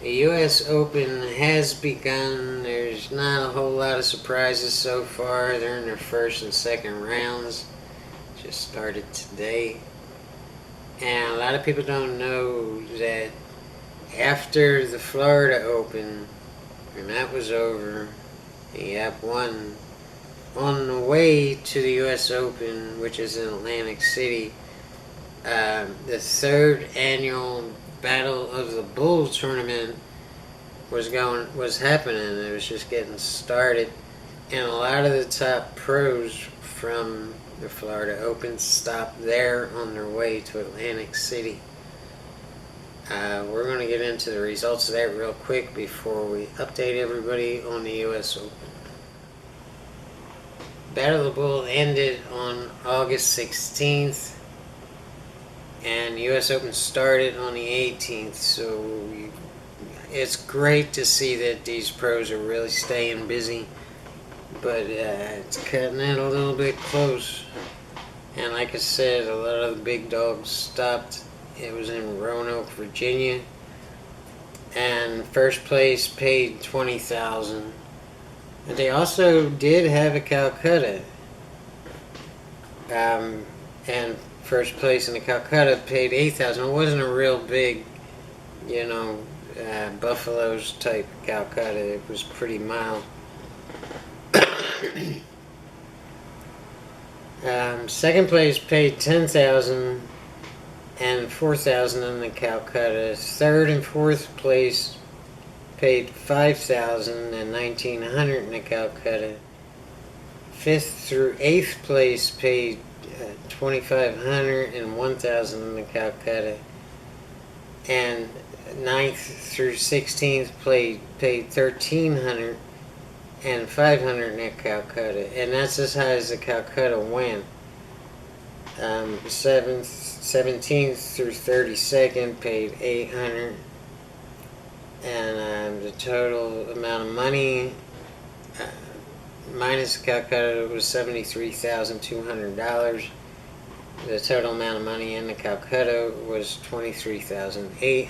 The U.S. Open has begun. There's not a whole lot of surprises so far. They're in their first and second rounds. Just started today. And a lot of people don't know that after the Florida Open, and that was over, Yapp won. On the way to the U.S. Open, which is in Atlantic City, the third annual Battle of the Bull tournament was happening. It was just getting started, and a lot of the top pros from the Florida Open stopped there on their way to Atlantic City. We're going to get into the results of that real quick before we update everybody on the U.S. Open. Battle of the Bull ended on August 16th. And the U.S. Open started on the 18th, so it's great to see that these pros are really staying busy, but it's cutting it a little bit close. And like I said, a lot of the big dogs stopped. It was in Roanoke, Virginia, and first place paid $20,000. But they also did have a Calcutta, and first place in the Calcutta paid $8,000. It wasn't a real big, Buffalo's type Calcutta. It was pretty mild. Second place paid $10,000 and $4,000 in the Calcutta. Third and fourth place paid $5,000 and $1,900 in the Calcutta. Fifth through eighth place paid $2,500 and $1,000 in the Calcutta, and 9th through 16th paid $1,300 and $500 in the Calcutta, and that's as high as the Calcutta went. 17th through 32nd paid $800, and the total amount of money minus the Calcutta was $73,200. The total amount of money in the Calcutta was $23,800.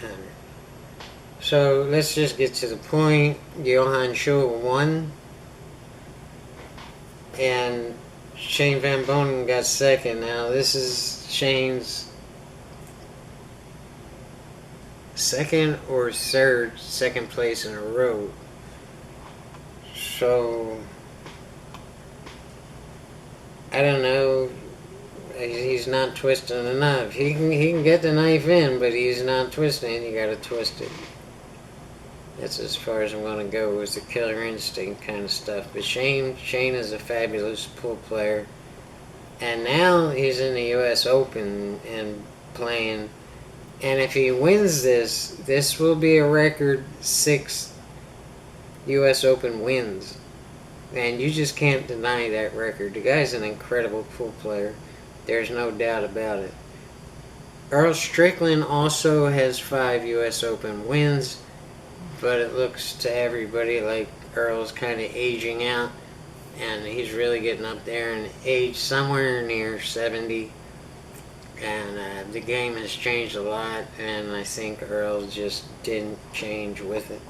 So let's just get to the point. Johann Chua won, and Shane Van Boening got second. Now this is Shane's second or second place in a row. So I don't know. He's not twisting the knife. He can get the knife in, but he's not twisting. You gotta twist it. That's as far as I'm gonna go with the killer instinct kind of stuff. But Shane is a fabulous pool player, and now he's in the U.S. Open and playing. And if he wins this will be a record 6 U.S. Open wins. And you just can't deny that record. The guy's an incredible pool player. There's no doubt about it. Earl Strickland also has 5 U.S. Open wins, but it looks to everybody like Earl's kind of aging out, and he's really getting up there in age, somewhere near 70. And the game has changed a lot, and I think Earl just didn't change with it.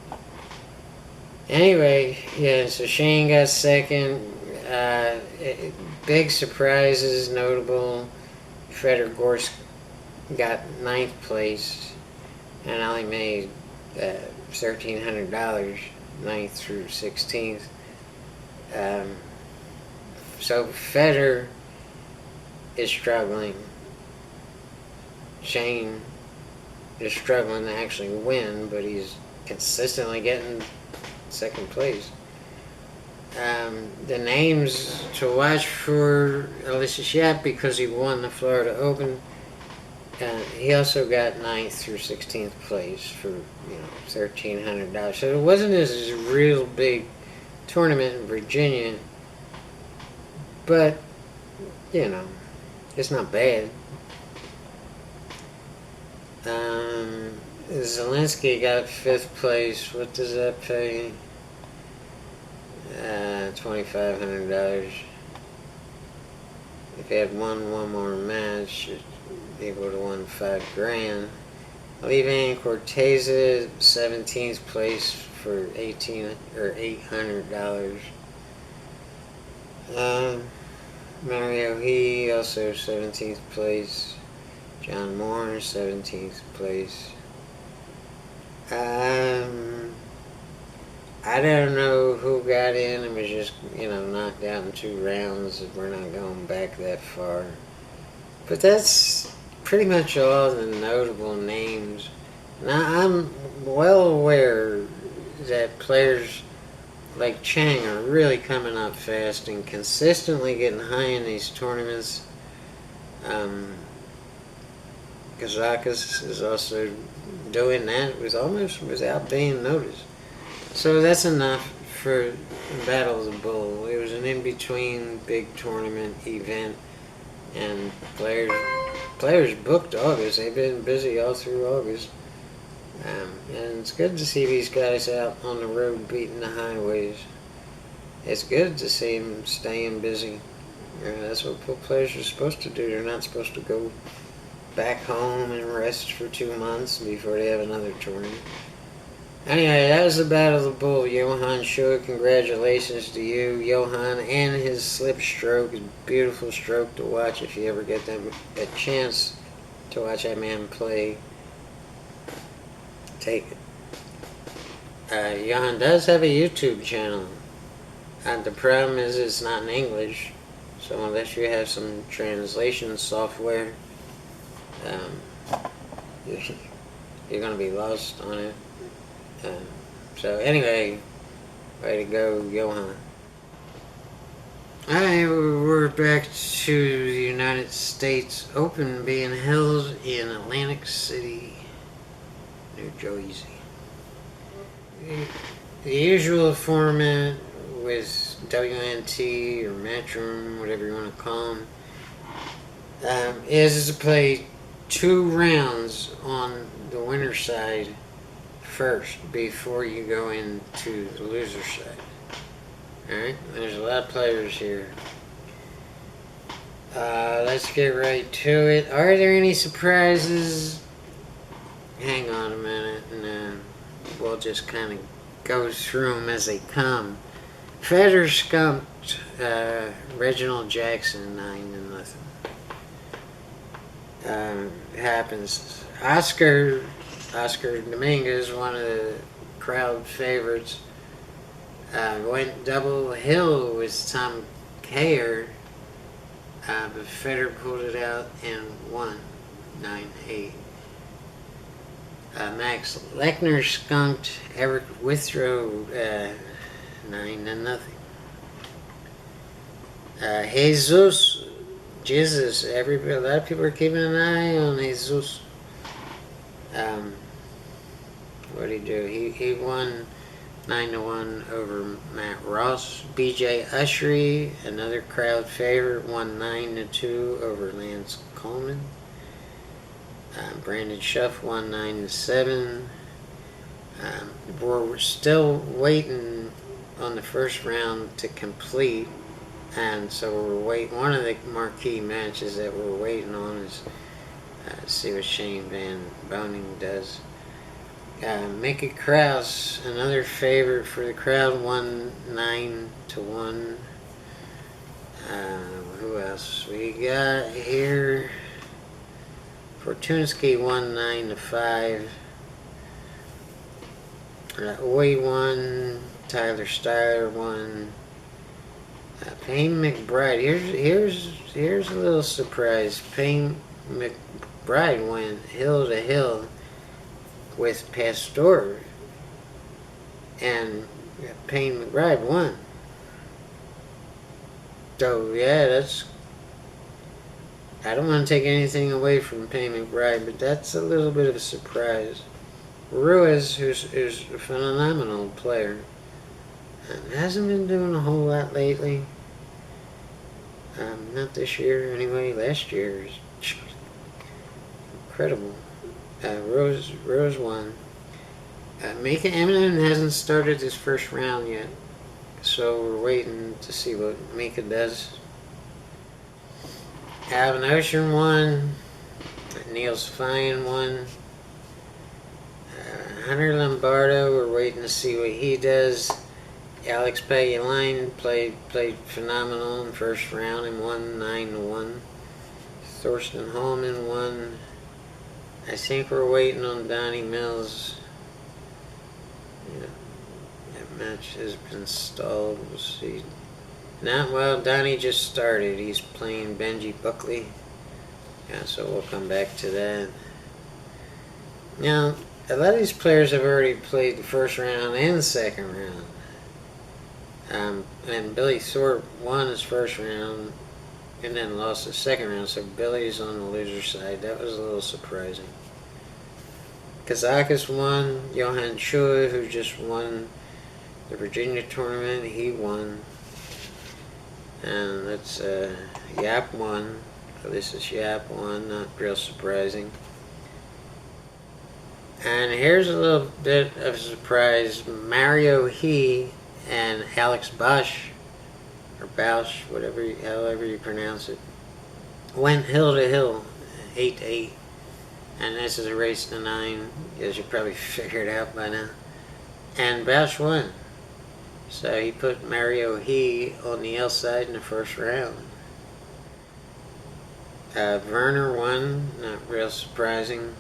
Anyway, yeah, so Shane got second. Big surprises, notable. Fedor Gorst got 9th place and only made $1,300, 9th through 16th. So Fedor is struggling. Shane is struggling to actually win, but he's consistently getting second place. The names to watch for Aloysius Yapp, because he won the Florida Open. He also got 9th through 16th place for $1,300. So it wasn't a real big tournament in Virginia, but it's not bad. Zelensky got 5th place. What does that pay? $2,500. If he had won one more match, he would have won $5,000. Olivier Corteza, 17th place for $800. Mario He, also 17th place. John Moore, 17th place. I don't know who got in and was just, knocked out in 2 rounds. We're not going back that far. But that's pretty much all the notable names. Now, I'm well aware that players like Chang are really coming up fast and consistently getting high in these tournaments. Kazakas is also doing that almost without being noticed. So that's enough for Battle of the Bull. It was an in-between big tournament event, and players booked August. They've been busy all through August. And it's good to see these guys out on the road beating the highways. It's good to see them staying busy. That's what players are supposed to do. They're not supposed to go back home and rest for 2 months before they have another tournament. Anyway, that was the Battle of the Bull. Johann Chua, congratulations to you. Johann and his slip stroke, his beautiful stroke to watch if you ever get a chance to watch that man play. Take it. Johann does have a YouTube channel. The problem is it's not in English, so unless you have some translation software, you're going to be lost on it. So anyway, way to go, Johann. Alright, we're back to the United States Open being held in Atlantic City, New Jersey. The usual format with WNT or Matchroom, whatever you want to call them, is to play 2 rounds on the winner's side first before you go into the loser side. Alright, there's a lot of players here. Let's get right to it. Are there any surprises? Hang on a minute, and we'll just kind of go through them as they come. Fedor skunked Reginald Jackson 9-0. Happens. Oscar Dominguez, one of the crowd favorites, went double hill with Tom Kayer, but Federer pulled it out and won 9-8. Max Lechner skunked Eric Withrow 9-0. Jesus, a lot of people are keeping an eye on Jesus. What did he do? He won 9-1 over Matt Ross. BJ Ushery, another crowd favorite, won 9-2 over Lance Coleman. Brandon Schuff won 9-7. We're still waiting on the first round to complete, and so we're waiting. One of the marquee matches that we're waiting on is see what Shane Van Boening does. Mickey Krause, another favorite for the crowd, won 9-1. Who else we got here? Fortunsky won 9-5. Oy won. Tyler Styler won. Payne McBride. Here's a little surprise. Payne McBride went hill to hill with Pastor, and Payne McBride won. So yeah, I don't want to take anything away from Payne McBride, but that's a little bit of a surprise. Ruiz, who's a phenomenal player, hasn't been doing a whole lot lately. Not this year anyway. Last year is incredible. Rose won. Mika Eminem hasn't started his first round yet, so we're waiting to see what Mika does. Alvin Ocean won. Niels Fine won. Hunter Lombardo, we're waiting to see what he does. Alex Pagulain played phenomenal in first round and won 9-1. Thorsten Hallman won. I think we're waiting on Donnie Mills. Yeah, that match has been stalled. We'll see. Not well. Donnie just started. He's playing Benji Buckley. Yeah, so we'll come back to that. Now, a lot of these players have already played the first round and the second round. And Billy Thorpe won his first round and then lost the second round, so Billy's on the loser side. That was a little surprising. Kazakis won. Johann Chua, who just won the Virginia tournament, he won. And that's Yapp won. Aloysius Yapp won, not real surprising. And here's a little bit of a surprise. Mario He and Alex Bosch, or Bausch, however you pronounce it, went hill to hill, 8-8. And this is a race to 9, as you probably figured out by now. And Bausch won. So he put Mario He on the outside in the first round. Werner won, not real surprising.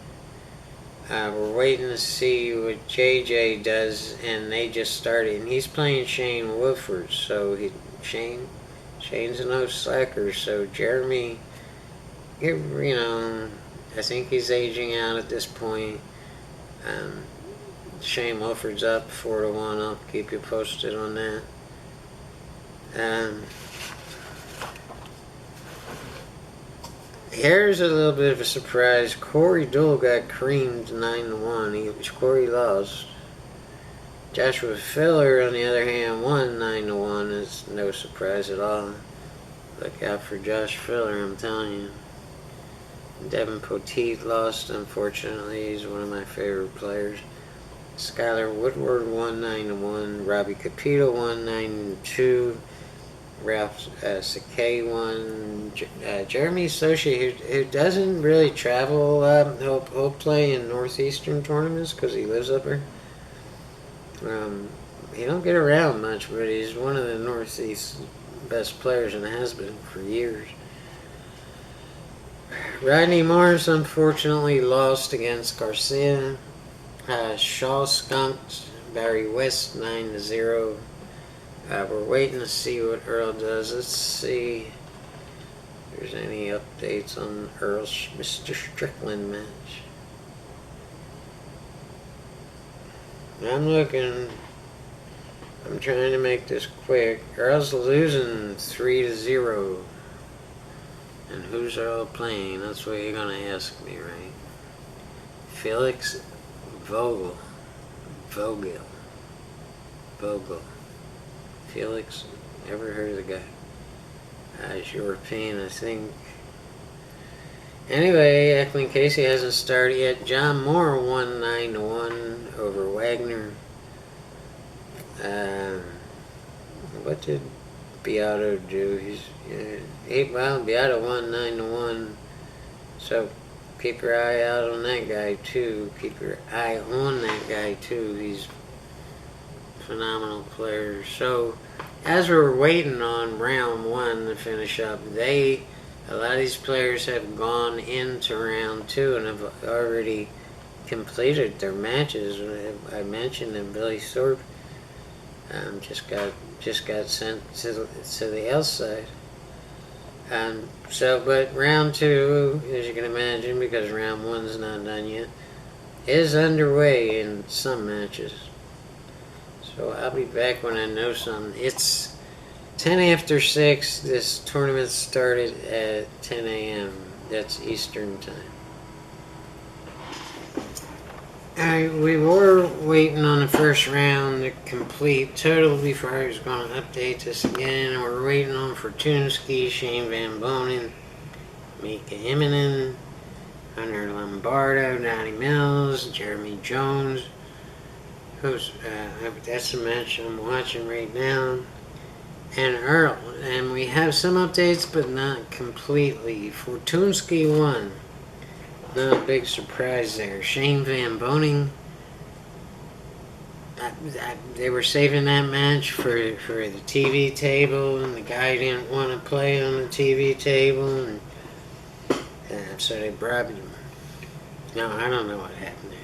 We're waiting to see what JJ does, and they just started. And he's playing Shane Wolford, so Shane's a no slacker. So Jeremy, I think he's aging out at this point. Shane Wolford's up 4-1. I'll keep you posted on that. Here's a little bit of a surprise. Corey Deuel got creamed 9-1. Corey lost. Joshua Filler, on the other hand, won 9-1. It's no surprise at all. Look out for Josh Filler, I'm telling you. Devin Poteet lost, unfortunately. He's one of my favorite players. Skylar Woodward won 9-1. Robbie Capito won 9-2. Ralph Sakay won. Jeremy Sochi, who doesn't really travel a lot, he'll play in northeastern tournaments because he lives up here. He don't get around much, but he's one of the Northeast's best players and has been for years. Rodney Morris unfortunately lost against Garcia. Shaw skunked Barry West 9-0. We're waiting to see what Earl does. Let's see if there's any updates on Earl's Mr. Strickland match. I'm trying to make this quick. Earl's losing 3-0. And who's Earl playing? That's what you're going to ask me, right? Felix Vogel. Felix, never heard of the guy. He's European, I think. Anyway, Eklund Casey hasn't started yet. John Moore won 9-1 over Wagner. What did Beato do? Beato won 9-1. So keep your eye out on that guy too. Keep your eye on that guy too. He's a phenomenal player. So as we're waiting on round 1 to finish up, a lot of these players have gone into round 2 and have already completed their matches. I mentioned that Billy Thorpe just got sent to the outside. But round 2, as you can imagine, because round 1's not done yet, is underway in some matches. So I'll be back when I know something. It's 10 after 6. This tournament started at 10 a.m. That's Eastern time. Alright, we were waiting on the first round to complete total before I was going to update this again. We're waiting on Fortunski, Shane Van Boening, Mika Immonen, Hunter Lombardo, Donnie Mills, Jeremy Jones. That's the match I'm watching right now. And Earl. And we have some updates, but not completely. Fortunski won. No big surprise there. Shane Van Boening They were saving that match for the TV table, and the guy didn't want to play on the TV table, and so they bribed him. No, I don't know what happened there.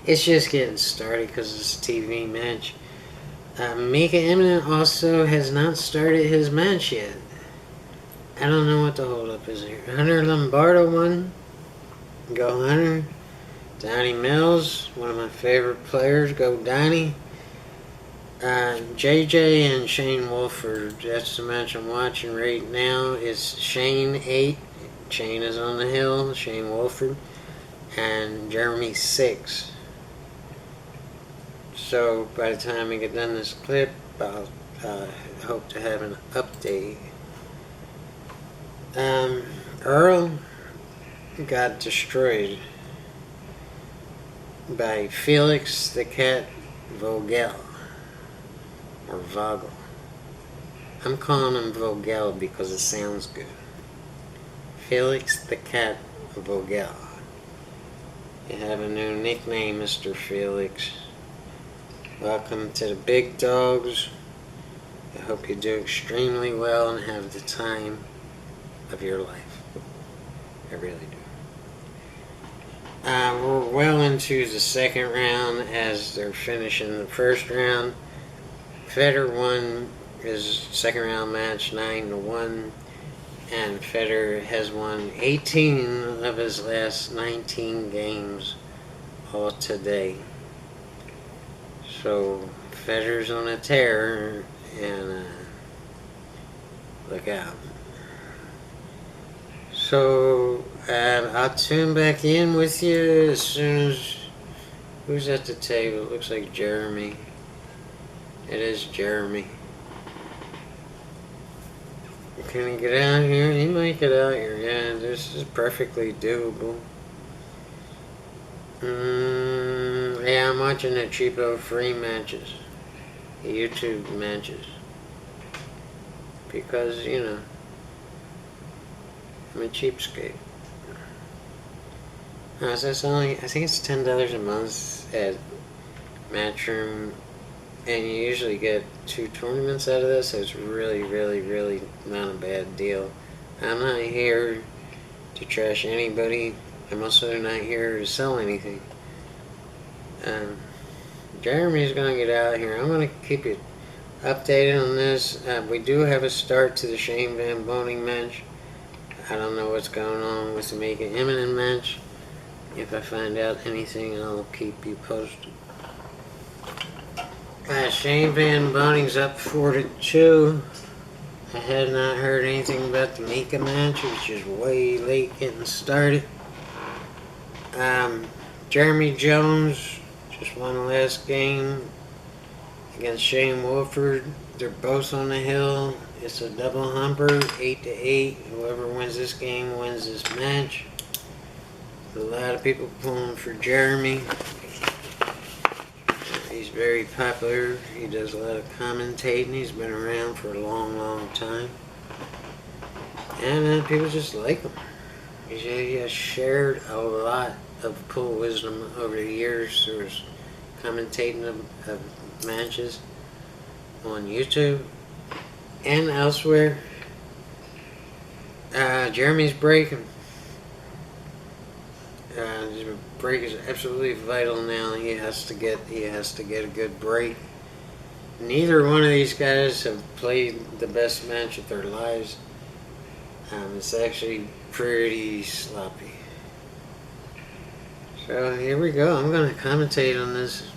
It's just getting started because it's a TV match. Mika Imminent also has not started his match yet. I don't know what the holdup is here. Hunter Lombardo won. Go Hunter. Donnie Mills, one of my favorite players. Go Donnie. JJ and Shane Wolford. That's the match I'm watching right now. It's Shane 8. Shane is on the hill. Shane Wolford. And Jeremy 6. So by the time we get done this clip, I'll hope to have an update. Earl got destroyed by Felix the Cat Vogel, or Vogel. I'm calling him Vogel because it sounds good. Felix the Cat Vogel. You have a new nickname, Mr. Felix. Welcome to the big dogs. I hope you do extremely well and have the time of your life. I really do. We're well into the second round as they're finishing the first round. Fedor won his second round match 9-1, and Fedor has won 18 of his last 19 games all today. So Fedor's on a tear, and look out. So I'll tune back in with you as soon as... Who's at the table? It looks like Jeremy. It is Jeremy. Can he get out here? He might get out here. Yeah, this is perfectly doable. Yeah, I'm watching the cheapo free matches. The YouTube matches. Because, you know, I'm a cheapskate. So it's only, I think it's $10 a month at Matchroom, and you usually get 2 tournaments out of this, so it's really, really, really not a bad deal. I'm not here to trash anybody. I'm also not here to sell anything. Jeremy's going to get out here. I'm going to keep you updated on this. We do have a start to the Shane Van Boening match. I don't know what's going on with the Make It Imminent match. If I find out anything, I'll keep you posted. Shane Van Boening's up 4-2. I had not heard anything about the Mika match, which is way late getting started. Jeremy Jones just won the last game against Shane Wolford. They're both on the hill. It's a double humper, 8-8. Whoever wins this game wins this match. A lot of people pulling for Jeremy. He's very popular. He does a lot of commentating. He's been around for a long, long time. And people just like him. He has shared a lot of pool wisdom over the years through his commentating of matches on YouTube and elsewhere. Jeremy's breaking. His break is absolutely vital now. He has to get a good break. Neither one of these guys have played the best match of their lives. It's actually pretty sloppy. So here we go. I'm going to commentate on this.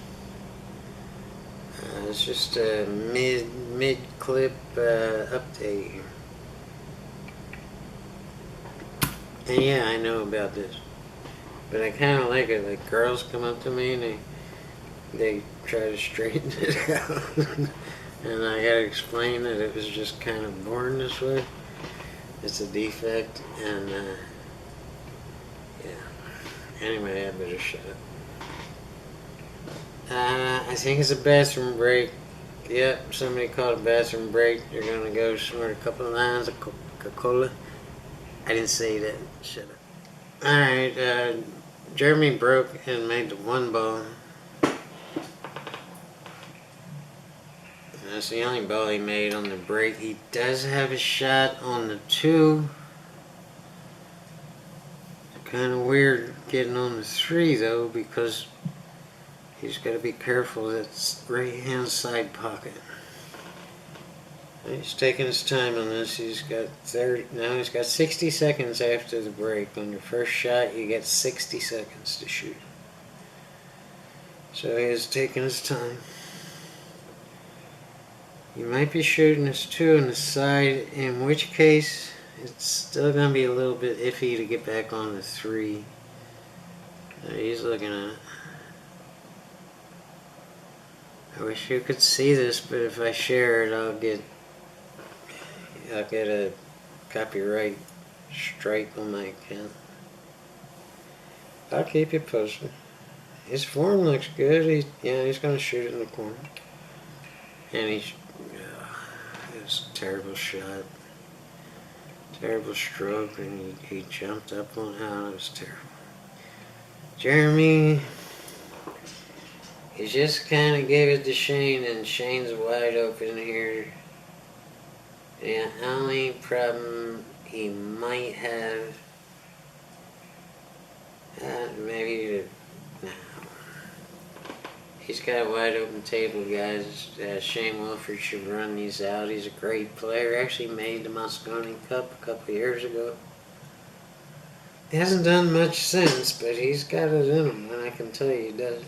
It's just a mid clip update here. And yeah, I know about this, but I kind of like it. Like, girls come up to me and they try to straighten it out, and I gotta explain that it was just kind of born this way. It's a defect, and yeah. Anyway, I better shut up. I think it's a bathroom break. Yep, somebody called a bathroom break. They're gonna go snort a couple of lines of Coca-Cola. I didn't say that. Shut up. Alright, Jeremy broke and made the 1 ball. That's the only ball he made on the break. He does have a shot on the 2. Kind of weird getting on the 3 though, because he's got to be careful. That's right hand side pocket. He's taking his time on this. He's got 30. Now he's got 60 seconds after the break. On your first shot, you get 60 seconds to shoot. So he's taking his time. You might be shooting this 2 on the side, in which case it's still going to be a little bit iffy to get back on the 3. He's looking at it. I wish you could see this, but if I share it, I'll get a copyright strike on my account. I'll keep you posted. His form looks good. He's going to shoot it in the corner. And it was a terrible shot. Terrible stroke, and he jumped up on how it was terrible. Jeremy, he just kind of gave it to Shane, and Shane's wide open here. The only problem he might have, maybe, no. He's got a wide open table, guys. Shane Wilford should run these out. He's a great player. Actually made the Moscone Cup a couple of years ago. He hasn't done much since, but he's got it in him, and I can tell you he does.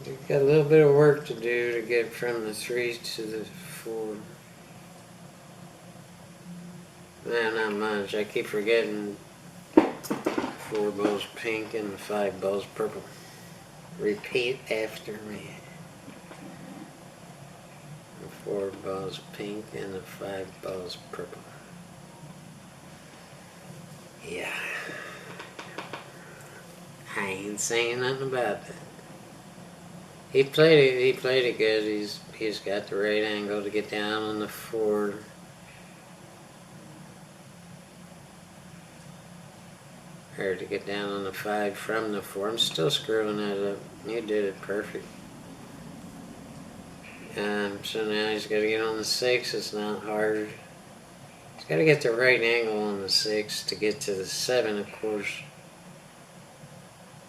He's got a little bit of work to do to get from the 3 to the 4. Man, not much. I keep forgetting 4 balls pink and the 5 balls purple. Repeat after me. The 4 balls pink and the 5 balls purple. Yeah. I ain't saying nothing about that. He played it good. He's got the right angle to get down on the 4. Or to get down on the 5 from the 4. I'm still screwing that up. You did it perfect. So now he's got to get on the 6. It's not hard. He's got to get the right angle on the 6 to get to the 7, of course.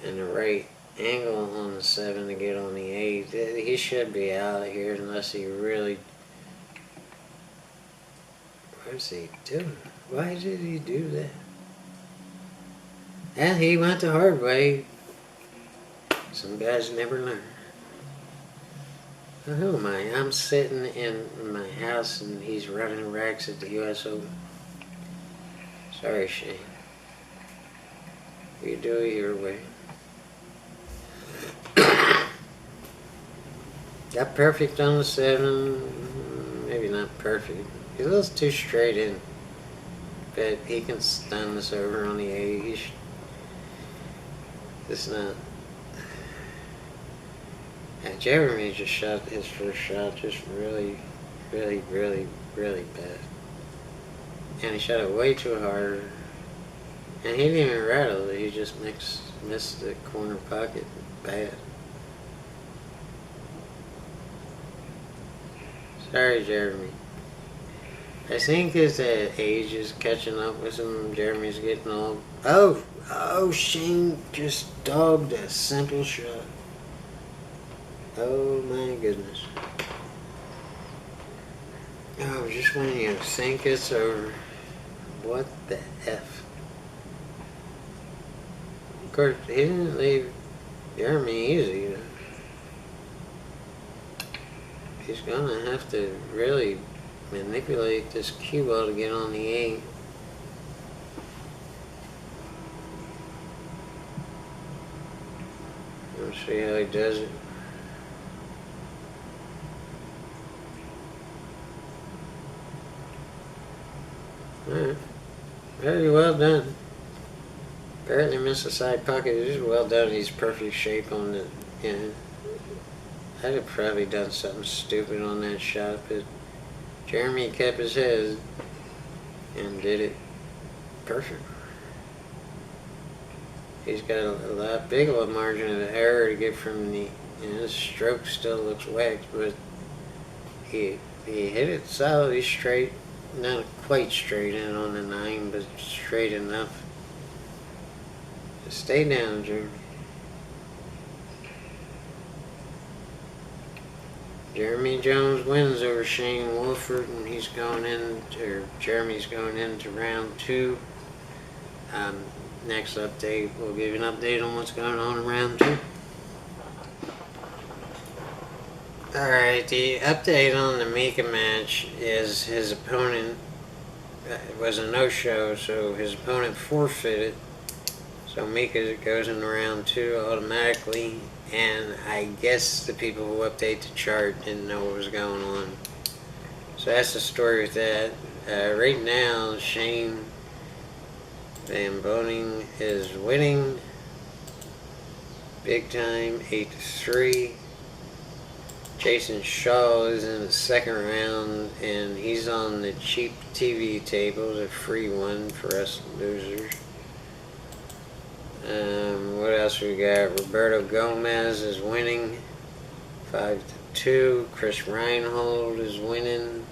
And the right angle on the 7 to get on the 8. He should be out of here unless he really... What's he doing? Why did he do that? And he went the hard way. Some guys never learn. Who am I? I'm sitting in my house and he's running racks at the US Open. Sorry, Shane. You do it your way. Got perfect on the 7. Maybe not perfect. He's a little too straight in. But he can stun this over on the 8. It's not. And Jeremy just shot his first shot just really bad. And he shot it way too hard. And he didn't even rattle it. He just missed the corner pocket bad. Sorry, Jeremy. I think his age is catching up with him. Jeremy's getting old. Oh, Shane just dogged a simple shot. Oh my goodness. Oh, just when you think it's over. What the F? Of course, he didn't leave Jeremy easy. You know. He's gonna have to really manipulate this cue ball to get on the 8. Let's see how he does it. Alright. Very well done. Apparently missed the side pocket. It is well done. He's perfect shape on the... Yeah. I'd have probably done something stupid on that shot, but Jeremy kept his head and did it perfect. He's got a big margin of error to get from the his stroke still looks whacked, but he hit it solidly straight. Not quite straight in on the 9, but straight enough. Just stay down, Jeremy. Jeremy Jones wins over Shane Wolford, and he's going in, or Jeremy's going into round 2. Next update, we'll give you an update on what's going on in round 2. Alright, the update on the Mika match is his opponent was a no-show, so his opponent forfeited. So Mika goes into round 2 automatically, and I guess the people who update the chart didn't know what was going on. So that's the story with that. Right now, Shane Van Boening is winning big time, 8-3. Jason Shaw is in the second round, and he's on the cheap TV tables, a free one for us losers. What else we got? Roberto Gomez is winning 5-2. Chris Reinhold is winning.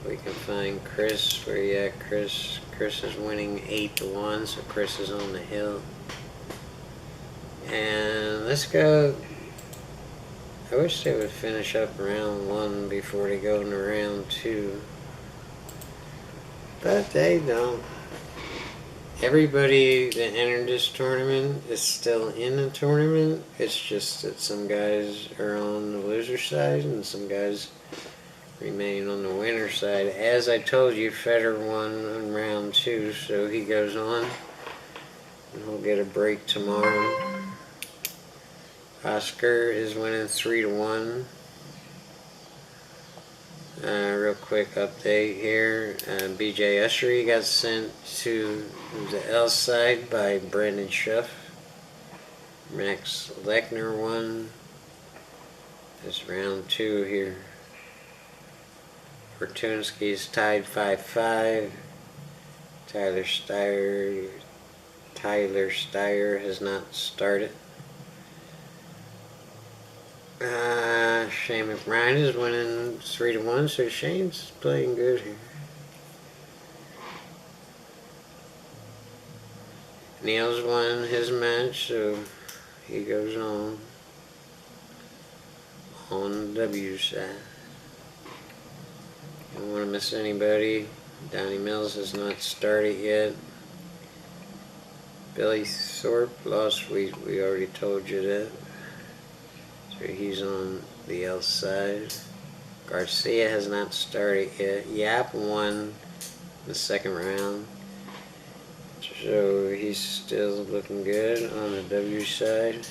We can find Chris. Where you at, Chris? Chris is winning 8-1, so Chris is on the hill. And let's go. I wish they would finish up round 1 before they go into round 2. But they don't. Everybody that entered this tournament is still in the tournament. It's just that some guys are on the loser side and some guys remain on the winner side. As I told you, Fedor won in round 2, so he goes on. And he'll get a break tomorrow. Oscar is winning 3-1. Real quick update here. BJ Ushery got sent to the L side by Brandon Schuff. Max Lechner won. It's round 2 here. Fortunsky's tied 5-5. Tyler Steyer has not started. Shane McBride is winning 3-1, so Shane's playing good here. Neil's won his match, so he goes on the W side. Don't want to miss anybody. Donnie Mills has not started yet. Billy Thorpe lost. We already told you that. So he's on the L side. Garcia has not started yet. Yapp won the second round. So he's still looking good on the W side.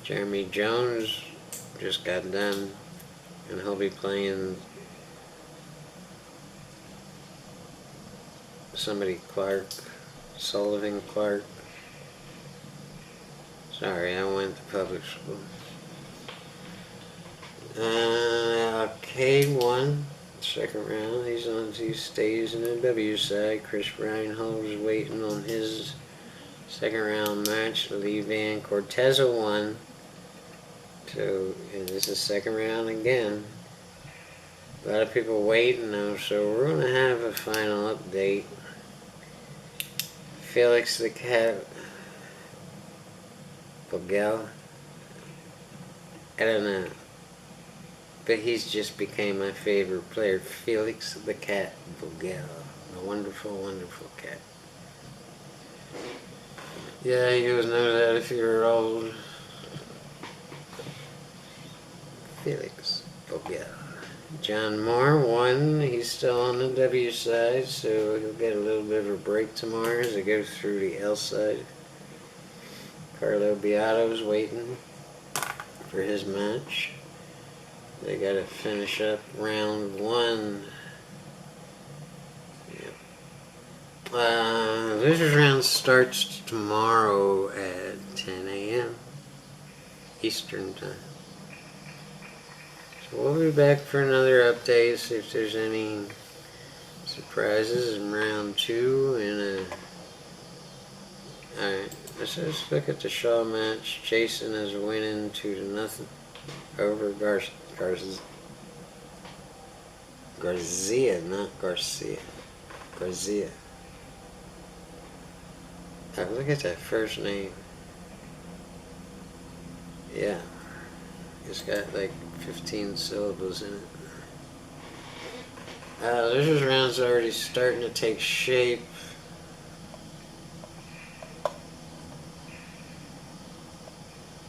Jeremy Jones just got done, and he'll be playing somebody Sullivan Clark. Sorry, I went to public school. Arcade won second round. He stays in the W side. Chris Reinhold is waiting on his second round match. Lee Van Corteza won. So, and this is second round again. A lot of people waiting though, so we're going to have a final update. Felix the Cat Vogel. I don't know. But he's just became my favorite player. Felix the Cat Vogel. A wonderful, wonderful cat. Yeah, you would know that if you were old. Felix Vogel. John Moore won. He's still on the W side, so he'll get a little bit of a break tomorrow as he goes through the L side. Carlo Beato's waiting for his match. They got to finish up round 1. Yep. Losers round starts tomorrow at 10 a.m. Eastern time. So we'll be back for another update, see if there's any surprises in round 2. And alright, Let's just look at the Shaw match. Jason is winning 2-0 over Garcia, not Garcia. Garcia. Oh, look at that first name. Yeah. It's got like 15 syllables in it. This round's already starting to take shape.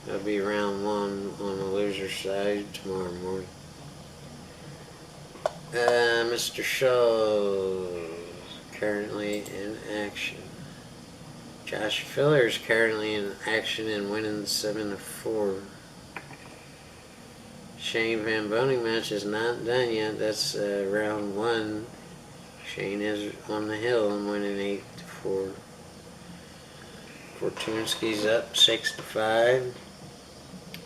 That'll be round 1 on the loser side tomorrow morning. Mr. Shaw currently in action. Josh Filler's currently in action and winning 7-4. Shane Van Boening match is not done yet. That's round 1. Shane is on the hill and winning 8-4. Fortunski's up 6-5.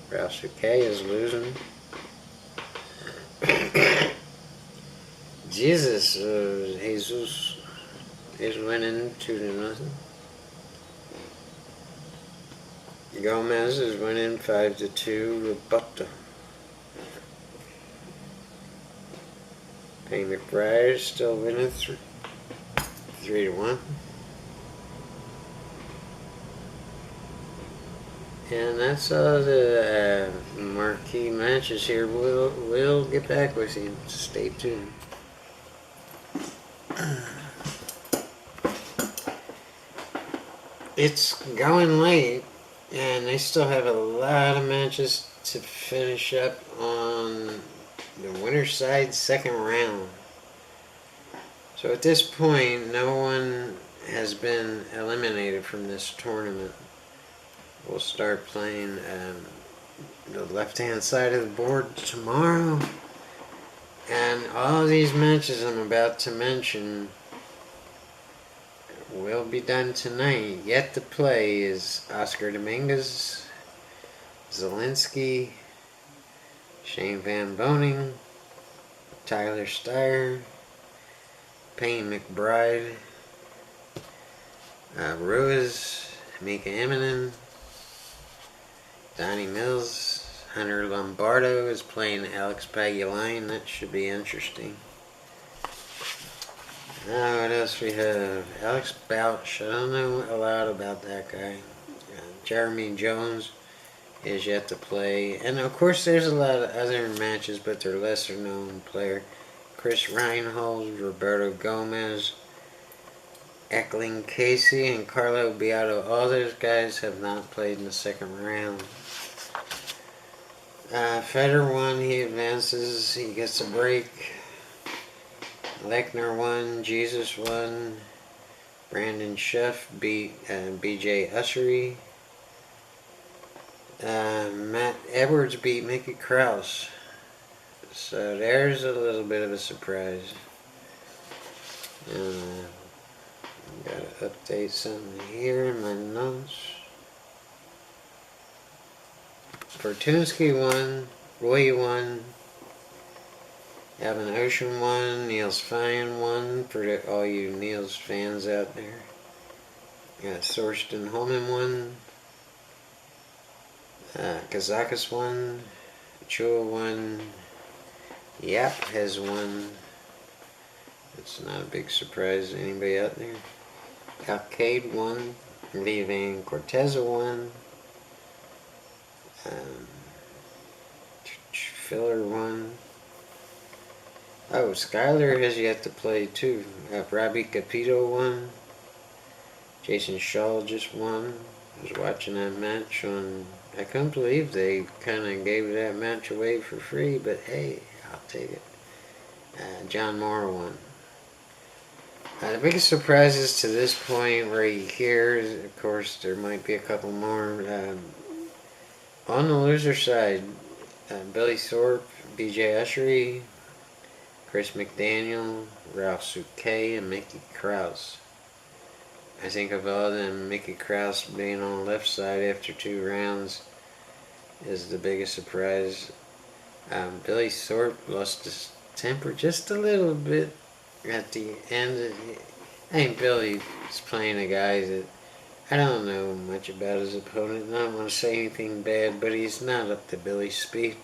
Ralph K is losing. Jesus is winning 2-0. Gomez is winning 5-2. Roberto. Payne McBride is still winning 3-1. And that's all the marquee matches here. We'll get back with you. Stay tuned. It's going late, and they still have a lot of matches to finish up on the winner's side second round. So at this point, no one has been eliminated from this tournament. We'll start playing the left-hand side of the board tomorrow. And all these matches I'm about to mention will be done tonight. Yet to play is Oscar Dominguez, Zelensky, Shane Van Boening, Tyler Steyer, Payne McBride, Ruiz, Mika Immonen, Donnie Mills. Hunter Lombardo is playing Alex Pagulayan. That should be interesting. Now, what else we have? Alex Bouch. I don't know a lot about that guy. Jeremy Jones is yet to play. And of course, there's a lot of other matches, but they're lesser known player. Chris Reinhold, Roberto Gomez, Eckling Casey, and Carlo Beato. All those guys have not played in the second round. Fedor won, he advances, he gets a break. Lechner won, Jesus won. Brandon Schiff beat BJ Ussery. Matt Edwards beat Mickey Krause. So there's a little bit of a surprise. Gotta update something here in my notes. Fortunski won, Roy won, Alvin Ocean won, Niels Fine won, for all you Niels fans out there. Thorsten Holman won, Kazakis won, Chua won, Yapp has won. It's not a big surprise to anybody out there. Alcade won, Lee Van Corteza won. Filler won. Oh, Skyler has yet to play too. Robbie Capito won. Jason Shaw just won. I was watching that match on. I couldn't believe they kind of gave that match away for free, but hey, I'll take it. John Moore won. The biggest surprises to this point right here, of course, there might be a couple more. On the loser side, Billy Thorpe, BJ Ushery, Chris McDaniel, Ralph Souquet, and Mickey Krause. I think of all them, Mickey Krause being on the left side after 2 rounds is the biggest surprise. Billy Thorpe lost his temper just a little bit at the end. I think Billy is playing a guy that I don't know much about his opponent, and I don't want to say anything bad, but he's not up to Billy's speed.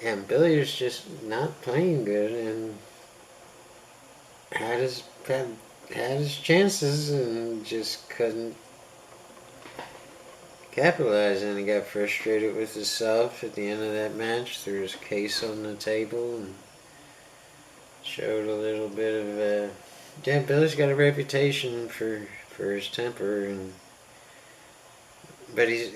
And Billy is just not playing good, and had his chances and just couldn't capitalize. And he got frustrated with himself at the end of that match, threw his case on the table, and showed a little bit of yeah, Billy's got a reputation for his temper, and but he's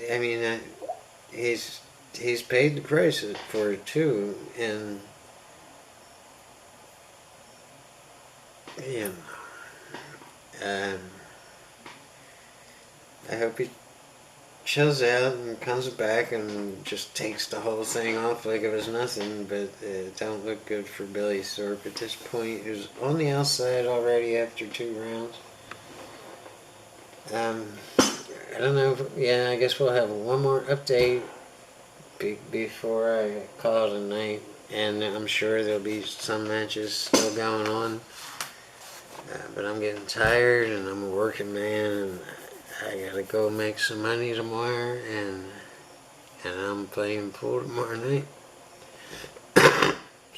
paid the price for it too, and you know, I hope he chills out and comes back and just takes the whole thing off like it was nothing. But it don't look good for Billy Thorpe at this point. He was on the outside already after 2 rounds. I don't know. Yeah, I guess we'll have one more update before I call it a night, and I'm sure there'll be some matches still going on. But I'm getting tired, and I'm a working man, and I gotta go make some money tomorrow, and I'm playing pool tomorrow night.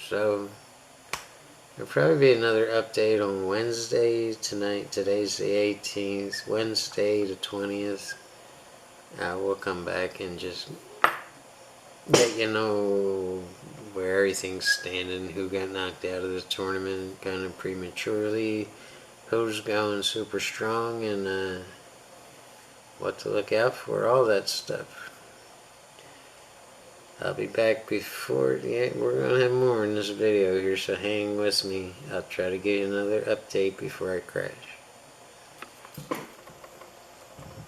So there'll probably be another update on Wednesday tonight. Today's the 18th. Wednesday the 20th. We'll come back and just let you know where everything's standing, who got knocked out of the tournament kind of prematurely, who's going super strong, and what to look out for, all that stuff. I'll be back before, yeah, we're going to have more in this video here, so hang with me. I'll try to give you another update before I crash. A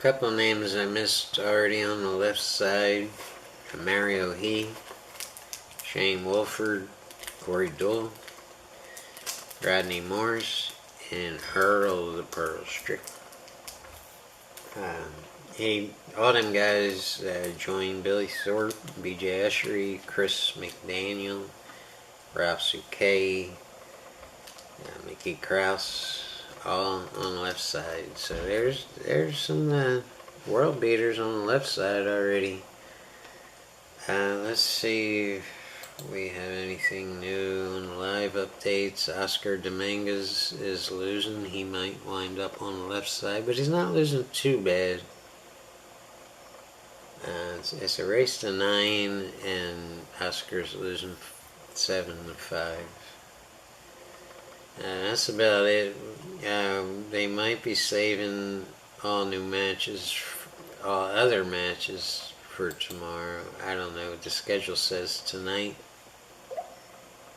couple of names I missed already on the left side. Mario He, Shane Wolford, Corey Dole, Rodney Morris, and Earl the Pearl Strickland. All them guys joined Billy Thorpe, BJ Eshery, Chris McDaniel, Ralph Souquet, Mickey Krause, all on the left side. So there's some world beaters on the left side already. Let's see if we have anything new on the live updates. Oscar Dominguez is losing. He might wind up on the left side, but he's not losing too bad. It's a race to 9, and Oscar's losing 7-5. That's about it. They might be saving all other matches for tomorrow. I don't know what the schedule says tonight,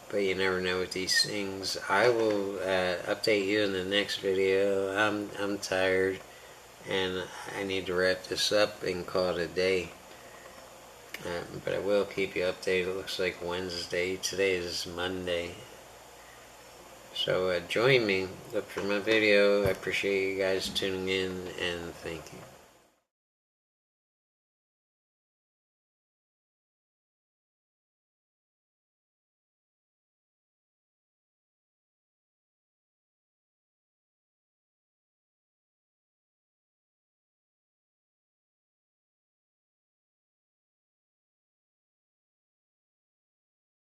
but you never know with these things. I will update you in the next video. I'm tired, and I need to wrap this up and call it a day. But I will keep you updated. It looks like Wednesday. Today is Monday. So join me. Look for my video. I appreciate you guys tuning in, and thank you.